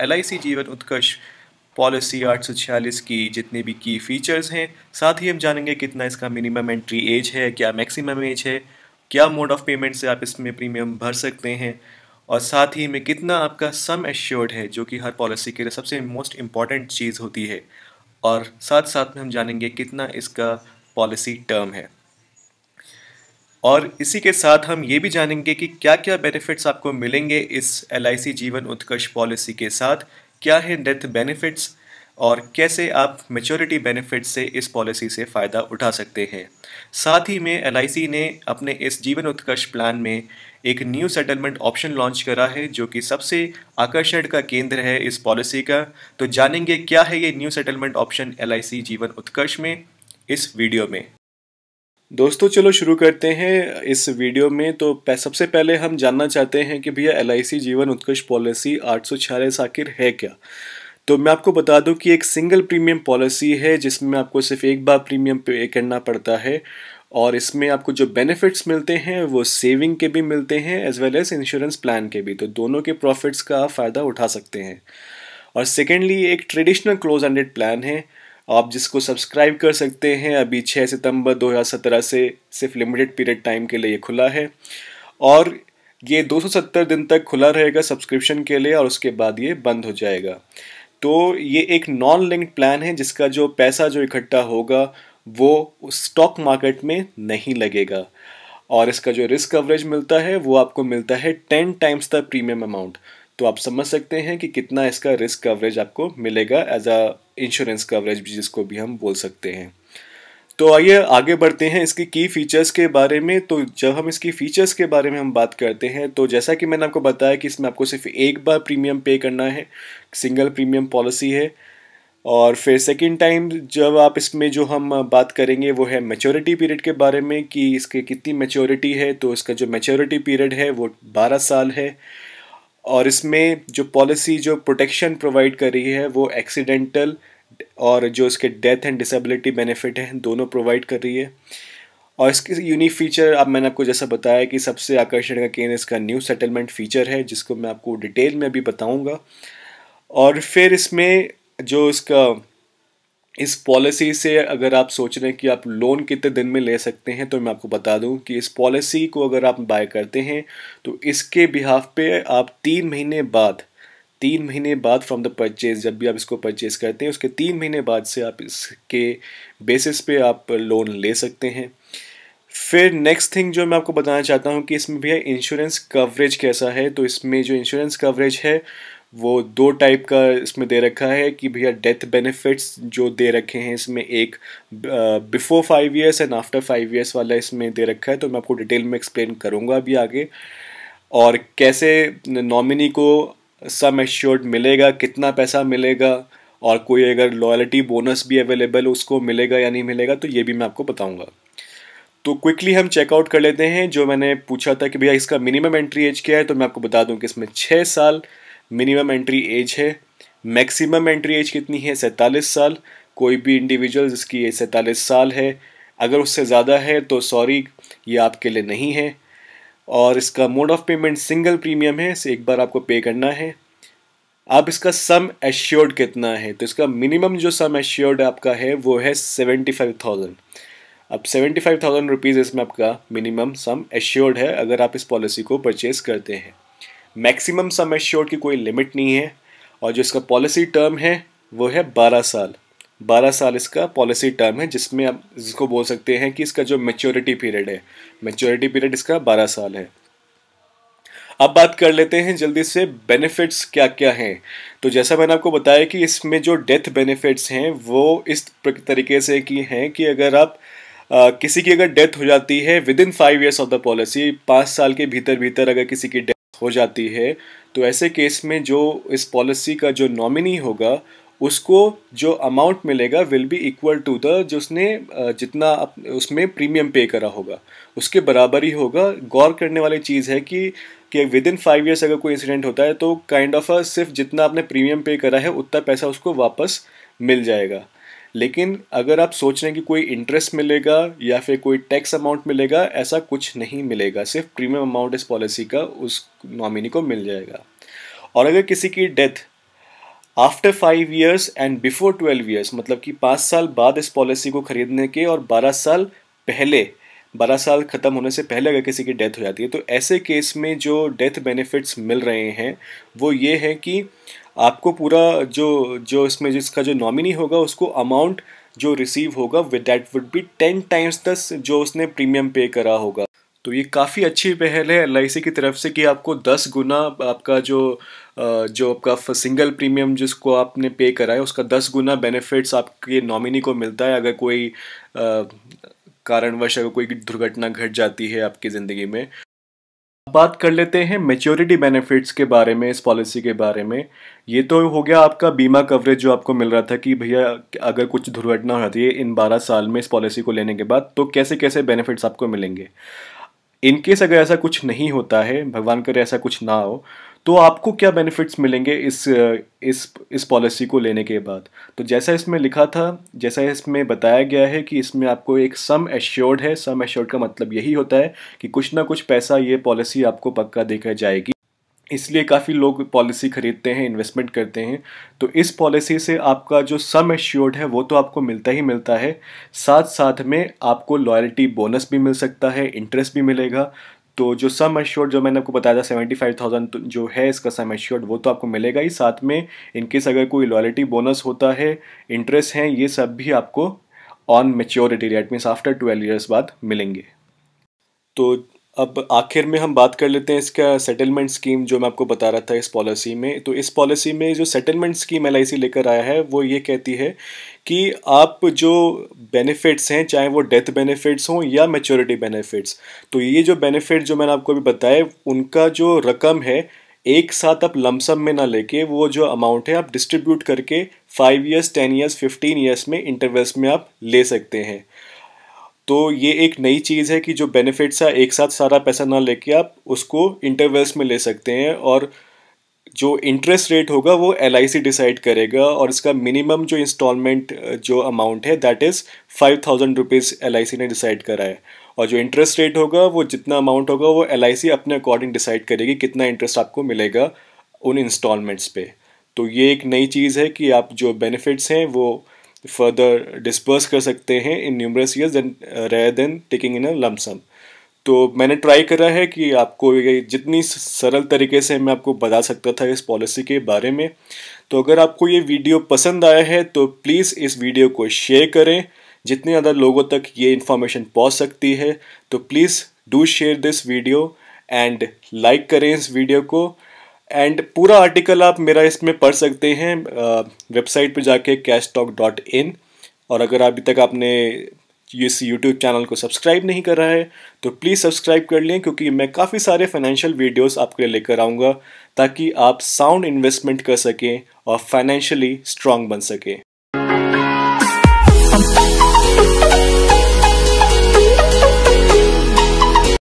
LIC जीवन उत्कर्ष policy 846 की जितने भी की फीचर्स हैं, साथ ही हम जानेंगे कितना इसका मिनिमम एंट्री एज है, क्या मैक्सिमम एज है, क्या मोड ऑफ पेमेंट से आप इसमें प्रीमियम भर सकते हैं, और साथ ही में कितना आपका सम एश्योर्ड है, जो कि हर पॉलिसी के लिए सबसे मोस्ट इम्पॉर्टेंट चीज़ होती है, और साथ साथ में हम जानेंगे कितना इसका पॉलिसी टर्म है। और इसी के साथ हम ये भी जानेंगे कि क्या क्या बेनिफिट्स आपको मिलेंगे इस LIC जीवन उत्कर्ष पॉलिसी के साथ, क्या है डेथ बेनिफिट्स, और कैसे आप मैच्योरिटी बेनिफिट्स से इस पॉलिसी से फ़ायदा उठा सकते हैं। साथ ही में LIC ने अपने इस जीवन उत्कर्ष प्लान में एक न्यू सेटलमेंट ऑप्शन लॉन्च करा है, जो कि सबसे आकर्षण का केंद्र है इस पॉलिसी का। तो जानेंगे क्या है ये न्यू सेटलमेंट ऑप्शन LIC जीवन उत्कर्ष में इस वीडियो में। दोस्तों चलो शुरू करते हैं इस वीडियो में। तो सबसे पहले हम जानना चाहते हैं कि भैया LIC जीवन उत्कर्ष पॉलिसी 846 आखिर है क्या। तो मैं आपको बता दूं कि एक सिंगल प्रीमियम पॉलिसी है जिसमें आपको सिर्फ एक बार प्रीमियम पे करना पड़ता है, और इसमें आपको जो बेनिफिट्स मिलते हैं वो सेविंग के भी मिलते हैं as well as insurance plan के भी। तो दोनों के प्रॉफिट्स का आप फ़ायदा उठा सकते हैं। और सेकेंडली एक ट्रेडिशनल क्लोज एंडेड प्लान है, आप जिसको सब्सक्राइब कर सकते हैं। अभी 6 सितंबर 2017 से सिर्फ लिमिटेड पीरियड टाइम के लिए ये खुला है, और ये 270 दिन तक खुला रहेगा सब्सक्रिप्शन के लिए, और उसके बाद ये बंद हो जाएगा। तो ये एक नॉन लिंक्ड प्लान है जिसका जो पैसा जो इकट्ठा होगा वो स्टॉक मार्केट में नहीं लगेगा, और इसका जो रिस्क कवरेज मिलता है वो आपको मिलता है 10 टाइम्स द प्रीमियम अमाउंट। तो आप समझ सकते हैं कि कितना इसका रिस्क कवरेज आपको मिलेगा एज अ इंश्योरेंस कवरेज भी, जिसको भी हम बोल सकते हैं। तो आइए आगे बढ़ते हैं इसकी की फीचर्स के बारे में। तो जब हम इसकी फीचर्स के बारे में हम बात करते हैं, तो जैसा कि मैंने आपको बताया कि इसमें आपको सिर्फ एक बार प्रीमियम पे करना है, सिंगल प्रीमियम पॉलिसी है। और फिर सेकंड टाइम जब आप इसमें जो हम बात करेंगे वो है मैच्योरिटी पीरियड के बारे में कि इसके कितनी मैच्योरिटी है। तो इसका जो मैच्योरिटी पीरियड है वो 12 साल है, और इसमें जो पॉलिसी जो प्रोटेक्शन प्रोवाइड कर रही है वो एक्सीडेंटल और जो इसके डेथ एंड डिसेबिलिटी बेनिफिट है दोनों प्रोवाइड कर रही है। और इसकी यूनिक फीचर अब मैंने आपको जैसा बताया कि सबसे आकर्षण का केंद्र इसका न्यू सेटलमेंट फीचर है, जिसको मैं आपको डिटेल में अभी बताऊंगा। और फिर इसमें जो इसका इस पॉलिसी से अगर आप सोच रहे हैं कि आप लोन कितने दिन में ले सकते हैं, तो मैं आपको बता दूं कि इस पॉलिसी को अगर आप बाय करते हैं तो इसके बिहाफ पे आप 3 महीने बाद फ्रॉम द परचेज, जब भी आप इसको परचेज करते हैं उसके 3 महीने बाद से आप इसके बेसिस पे आप लोन ले सकते हैं। फिर नेक्स्ट थिंग जो मैं आपको बताना चाहता हूँ कि इसमें भैया इंश्योरेंस कवरेज कैसा है। तो इसमें जो इंश्योरेंस कवरेज है वो 2 टाइप का इसमें दे रखा है कि भैया डेथ बेनिफिट्स जो दे रखे हैं इसमें एक before 5 years and after 5 years वाला इसमें दे रखा है। तो मैं आपको डिटेल में एक्सप्लेन करूँगा अभी आगे, और कैसे नॉमिनी को सम एश्योर्ड मिलेगा, कितना पैसा मिलेगा, और कोई अगर लॉयल्टी बोनस भी अवेलेबल उसको मिलेगा या नहीं मिलेगा, तो ये भी मैं आपको बताऊँगा। तो क्विकली हम चेकआउट कर लेते हैं। जो मैंने पूछा था कि भैया इसका मिनिमम एंट्री एज क्या है, तो मैं आपको बता दूं कि इसमें 6 साल मिनिमम एंट्री एज है। मैक्सिमम एंट्री एज कितनी है? 47 साल। कोई भी इंडिविजुअल जिसकी एज 47 साल है, अगर उससे ज़्यादा है तो सॉरी, ये आपके लिए नहीं है। और इसका mode of payment single premium है, एक बार आपको पे करना है। अब इसका सम एश्योर्ड कितना है, तो इसका मिनिमम जो सम एश्योर्ड आपका है वो है 75,000। अब 75,000 रुपीज़ इसमें आपका मिनिमम सम एश्योर्ड है अगर आप इस पॉलिसी को परचेज करते हैं। मैक्सिमम सम एश्योर्ड की कोई लिमिट नहीं है, और जो इसका पॉलिसी टर्म है वो है 12 साल। 12 साल इसका पॉलिसी टर्म है, जिसमें आप जिसको बोल सकते हैं कि इसका जो मैच्योरिटी पीरियड है, मैच्योरिटी पीरियड इसका 12 साल है। अब बात कर लेते हैं जल्दी से बेनिफिट्स क्या क्या हैं। तो जैसा मैंने आपको बताया कि इसमें जो डेथ बेनिफिट्स हैं वो इस तरीके से की हैं कि अगर आप किसी की अगर डेथ हो जाती है with in 5 years of the policy, 5 साल के भीतर भीतर अगर किसी की डेथ हो जाती है, तो ऐसे केस में जो इस पॉलिसी का जो नॉमिनी होगा उसको जो अमाउंट मिलेगा will be equal to the जो उसने जितना उसमें प्रीमियम पे करा होगा उसके बराबर ही होगा। गौर करने वाली चीज़ है कि विद इन 5 ईयर्स अगर कोई इंसिडेंट होता है तो काइंड ऑफ सिर्फ जितना आपने प्रीमियम पे करा है उतना पैसा उसको वापस मिल जाएगा। लेकिन अगर आप सोच रहे हैं कि कोई इंटरेस्ट मिलेगा या फिर कोई टैक्स अमाउंट मिलेगा, ऐसा कुछ नहीं मिलेगा। सिर्फ प्रीमियम अमाउंट इस पॉलिसी का उस नॉमिनी को मिल जाएगा। और अगर किसी की death after 5 years and before 12 years, मतलब कि 5 साल बाद इस पॉलिसी को खरीदने के और 12 साल पहले, 12 साल ख़त्म होने से पहले अगर किसी की डेथ हो जाती है, तो ऐसे केस में जो डेथ बेनिफिट्स मिल रहे हैं वो ये है कि आपको पूरा जो जो इसमें जिसका जो नॉमिनी होगा उसको अमाउंट जो रिसीव होगा with that would be 10 times दस जो उसने प्रीमियम पे करा होगा। तो ये काफ़ी अच्छी पहल है LIC की तरफ से कि आपको 10 गुना आपका जो आपका सिंगल प्रीमियम जिसको आपने पे करा है उसका 10 गुना बेनिफिट्स आपके नॉमिनी को मिलता है अगर कोई कारणवश अगर कोई दुर्घटना घट जाती है आपकी ज़िंदगी में। अब बात कर लेते हैं मैच्योरिटी बेनिफिट्स के बारे में, इस पॉलिसी के बारे में। ये तो हो गया आपका बीमा कवरेज जो आपको मिल रहा था कि भैया अगर कुछ दुर्घटना हो जाती है इन 12 साल में इस पॉलिसी को लेने के बाद तो कैसे कैसे बेनिफिट्स आपको मिलेंगे। इनकेस अगर ऐसा कुछ नहीं होता है, भगवान करे ऐसा कुछ ना हो, तो आपको क्या बेनिफिट्स मिलेंगे इस पॉलिसी को लेने के बाद। तो जैसा इसमें लिखा था, जैसा इसमें बताया गया है कि इसमें आपको एक सम एश्योर्ड है। सम एश्योर्ड का मतलब यही होता है कि कुछ ना कुछ पैसा ये पॉलिसी आपको पक्का देकर जाएगी, इसलिए काफ़ी लोग पॉलिसी खरीदते हैं, इन्वेस्टमेंट करते हैं। तो इस पॉलिसी से आपका जो सम एश्योर्ड है वो तो आपको मिलता ही मिलता है, साथ साथ में आपको लॉयल्टी बोनस भी मिल सकता है, इंटरेस्ट भी मिलेगा। तो जो सम एश्योर्ड जो मैंने आपको बताया था 75,000 जो है इसका सम एश्योर्ड वो तो आपको मिलेगा ही, साथ में इनकेस अगर कोई लॉयल्टी बोनस होता है, इंटरेस्ट हैं, ये सब भी आपको on maturity that means after 12 years बाद मिलेंगे। तो अब आखिर में हम बात कर लेते हैं इसका सेटलमेंट स्कीम जो मैं आपको बता रहा था इस पॉलिसी में। तो इस पॉलिसी में जो सेटलमेंट स्कीम LIC लेकर आया है वो ये कहती है कि आप जो बेनिफिट्स हैं, चाहे वो डेथ बेनिफिट्स हों या मैच्योरिटी बेनिफिट्स, तो ये जो बेनिफिट जो मैंने आपको अभी बताया उनका जो रकम है एक साथ आप लमसम में ना लेके वो जो अमाउंट है आप डिस्ट्रीब्यूट करके 5 years, 10 years, 15 years में इंटरवल्स में आप ले सकते हैं। तो ये एक नई चीज़ है कि जो बेनिफिट्स है एक साथ सारा पैसा ना लेके आप उसको इंटरवल्स में ले सकते हैं, और जो इंटरेस्ट रेट होगा वो LIC डिसाइड करेगा, और इसका मिनिमम जो इंस्टॉलमेंट जो अमाउंट है दैट इज़ 5,000 रुपीज़ LIC ने डिसाइड करा है। और जो इंटरेस्ट रेट होगा वो जितना अमाउंट होगा वो LIC अपने अकॉर्डिंग डिसाइड करेगी कितना इंटरेस्ट आपको मिलेगा उन इंस्टॉलमेंट्स पे। तो ये एक नई चीज़ है कि आप जो बेनिफिट्स हैं वो फर्दर डिस्पर्स कर सकते हैं in numerous years rather than taking in a lump sum. तो मैंने ट्राई करा है कि आपको ये जितनी सरल तरीके से मैं आपको बता सकता था इस पॉलिसी के बारे में। तो अगर आपको ये वीडियो पसंद आया है तो प्लीज़ इस वीडियो को शेयर करें, जितने ज़्यादा लोगों तक ये इन्फॉर्मेशन पहुंच सकती है। तो please do share this video and like करें इस वीडियो को। एंड पूरा आर्टिकल आप मेरा इसमें पढ़ सकते हैं वेबसाइट पे जाके cashtalk.in। और अगर अभी तक आपने इस यूट्यूब चैनल को सब्सक्राइब नहीं करा है तो प्लीज़ सब्सक्राइब कर लें, क्योंकि मैं काफ़ी सारे फाइनेंशियल वीडियोस आपके लिए लेकर आऊँगा ताकि आप साउंड इन्वेस्टमेंट कर सकें और फाइनेंशियली स्ट्रांग बन सकें।